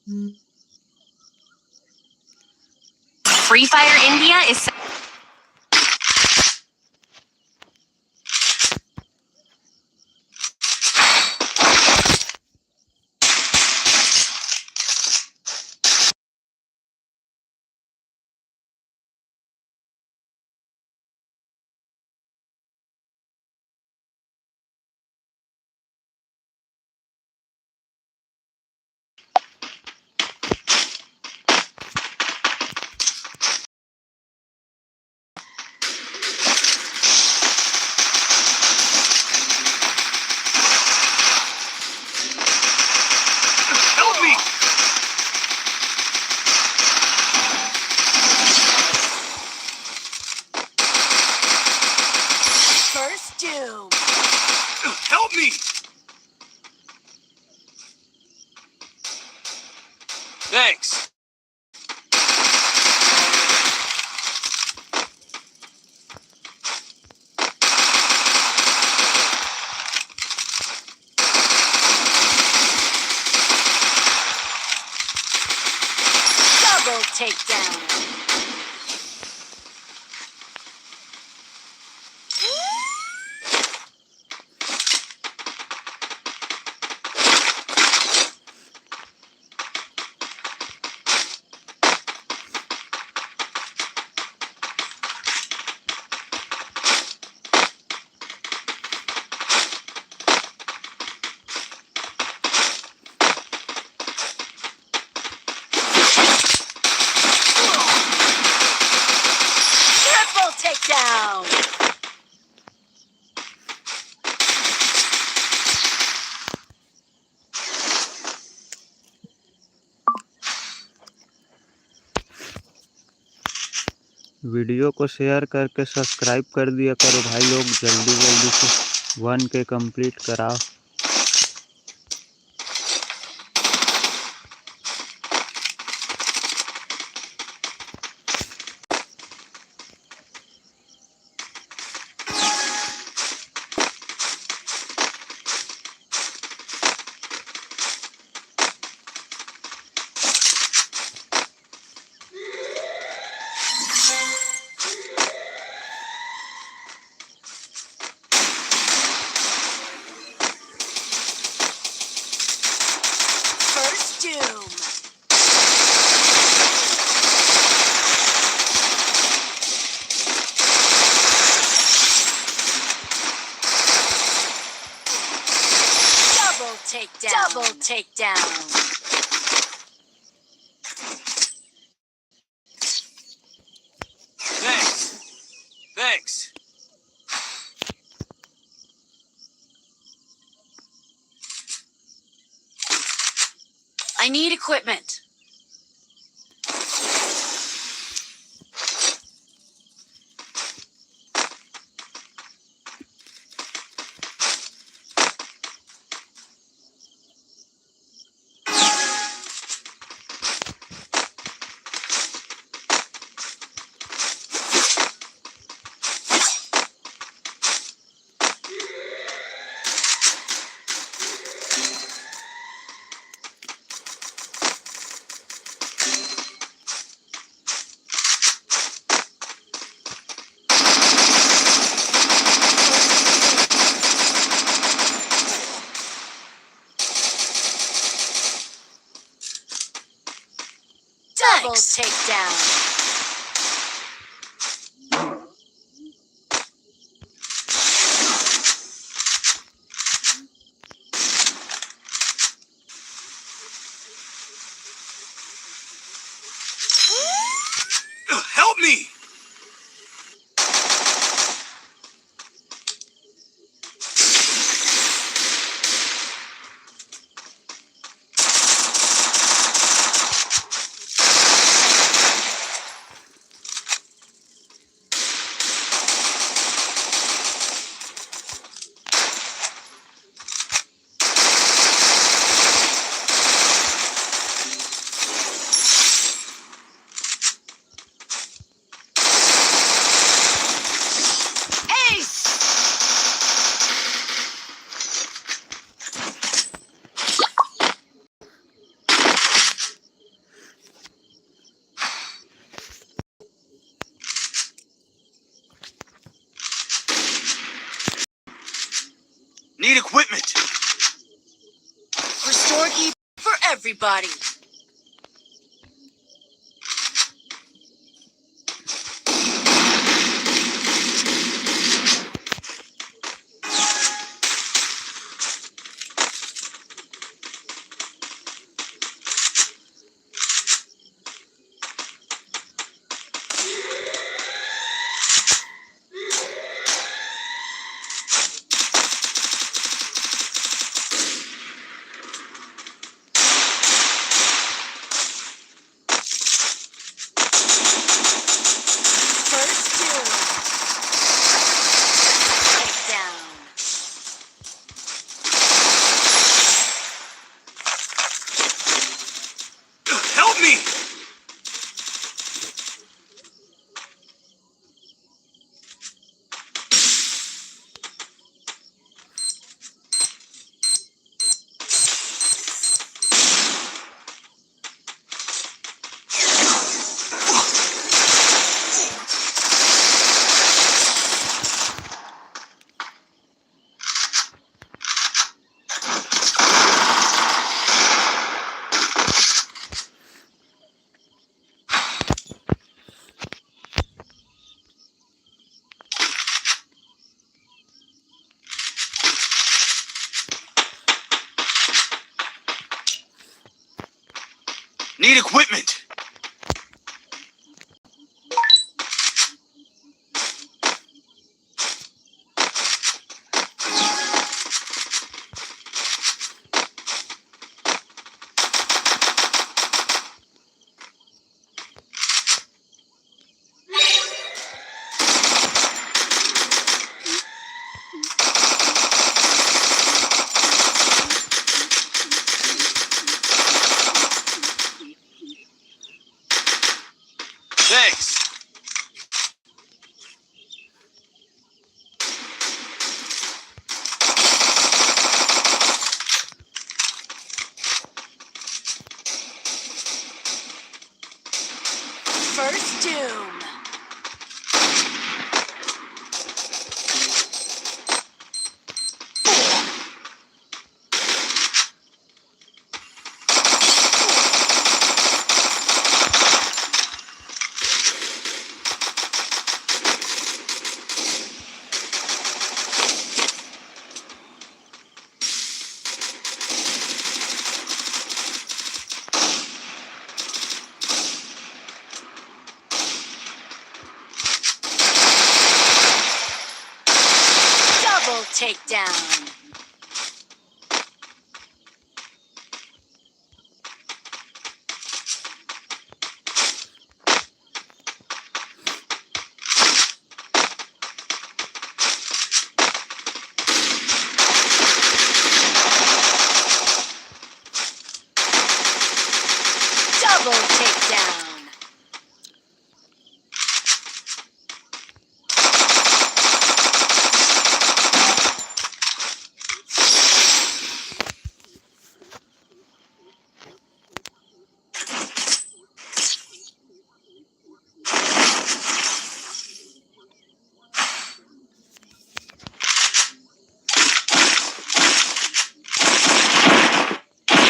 Free Fire India is... Help me! First doom. Help me! Thanks. Double takedown. Triple takedown. Video को share करके subscribe कर दिया करो भाई लोग, जल्दी जल्दी से 1K कंप्लीट कराओ। First doom. Double takedown. Double takedown. Thanks. Thanks. I need equipment. Double takedown. Help me! Short EP for everybody. First doom. Takedown. Help me! Need equipment. Thanks. First doom. Double takedown. Double takedown.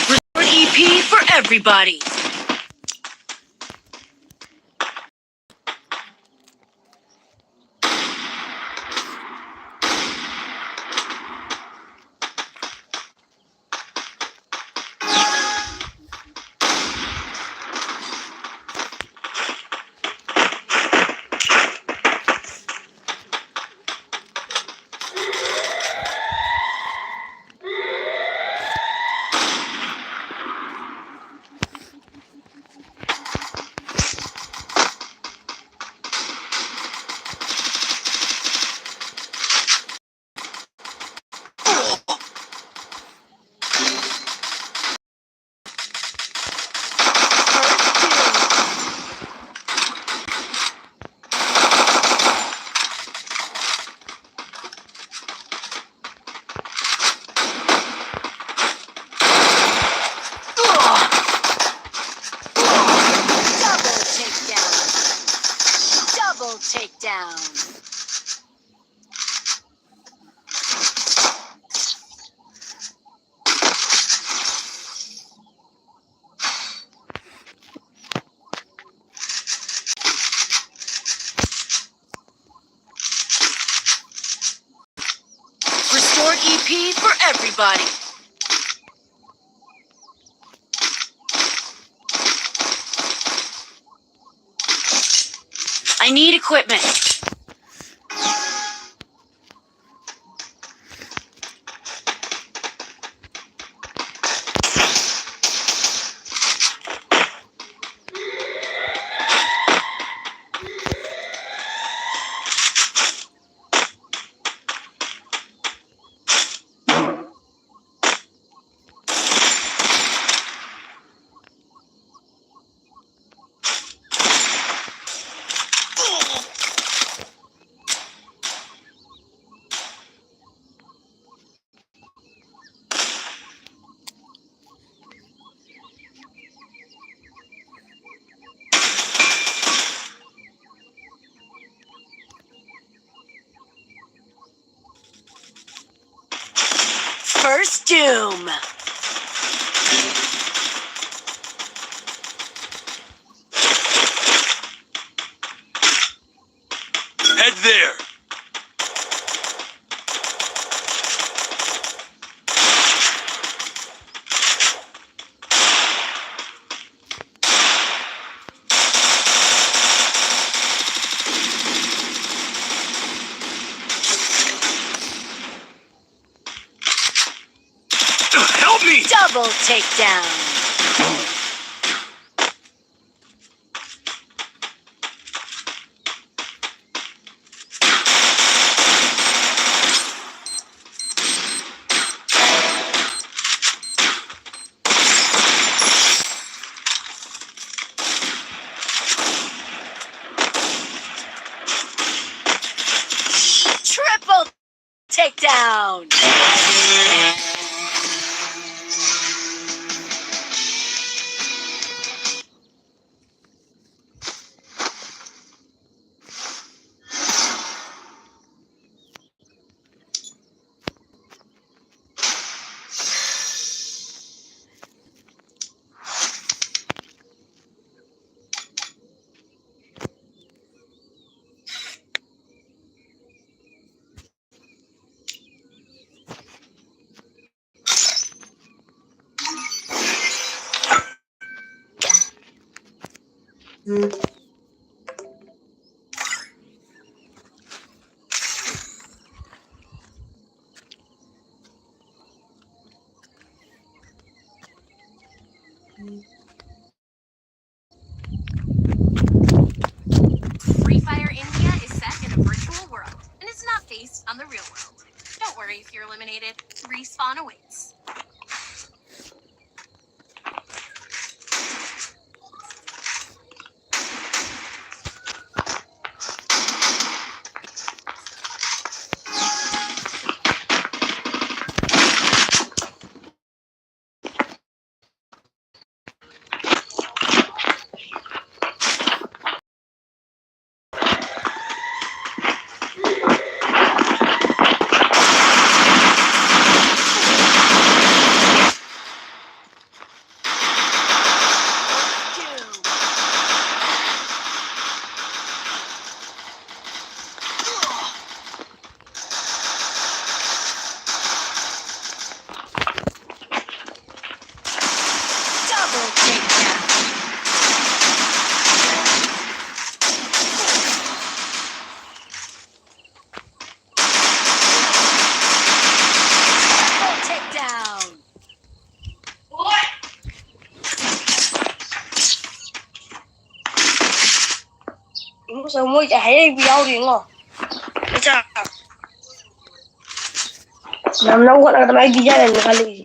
Resort EP for everybody. EP for everybody. I need equipment. First Doom. Head there. Help me! Double takedown. Triple takedown. Free Fire India is set in a virtual world and is not based on the real world. Don't worry if you're eliminated. Respawn awaits. Double takedown. Double takedown. Sao mới chạy video điện ngò? Sao? Nam nông gọi là tầm ai video này kali.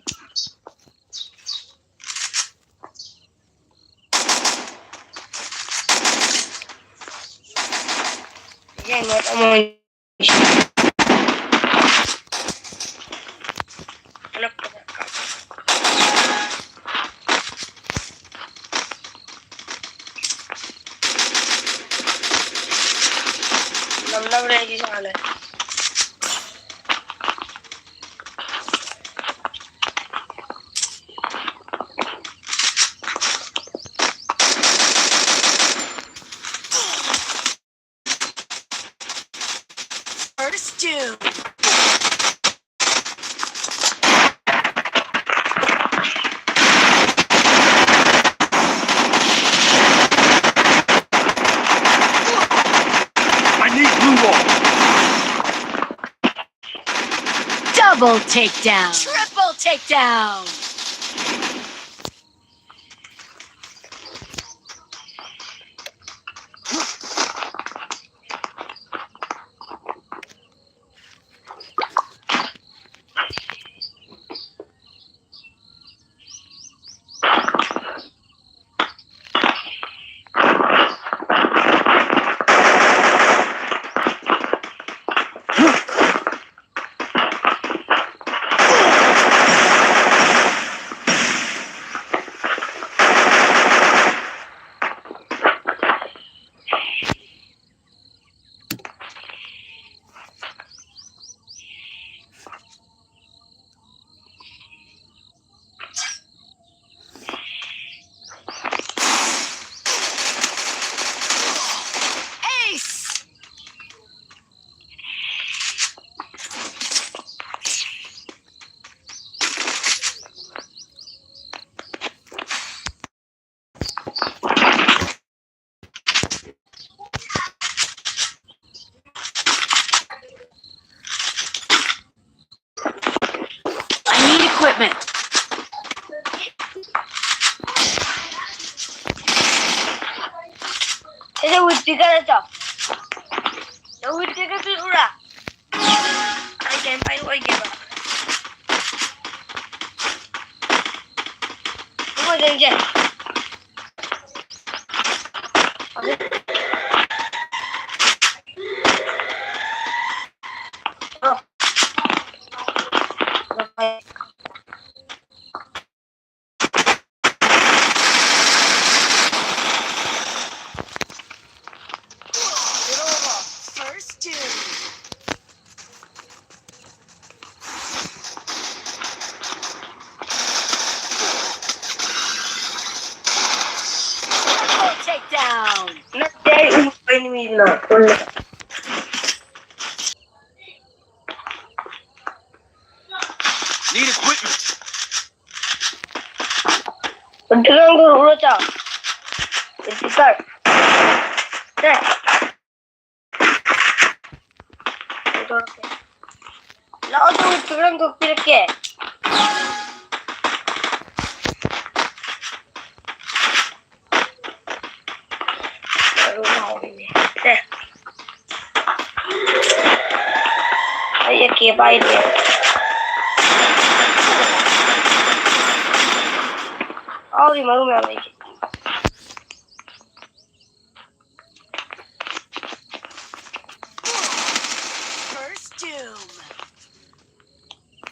Yang nggak tahu. Nam lagi sana. First Doom. Double takedown. Triple takedown. Ace. I need equipment. Ese whisky ka na to. Yung whisky ka to ura. Ay, dyan pa yung organ ba? Ano dyan dyan? Okay. Oh. Okay. First two. Triple takedown. Not there yung enemy na. Wala. Need equipment. Pagdagang ko ulo siya. Pagdagang. Sir. Laot ko pagdagang ko pinakye. Ay, aquí va a ir. Audi malu me habla.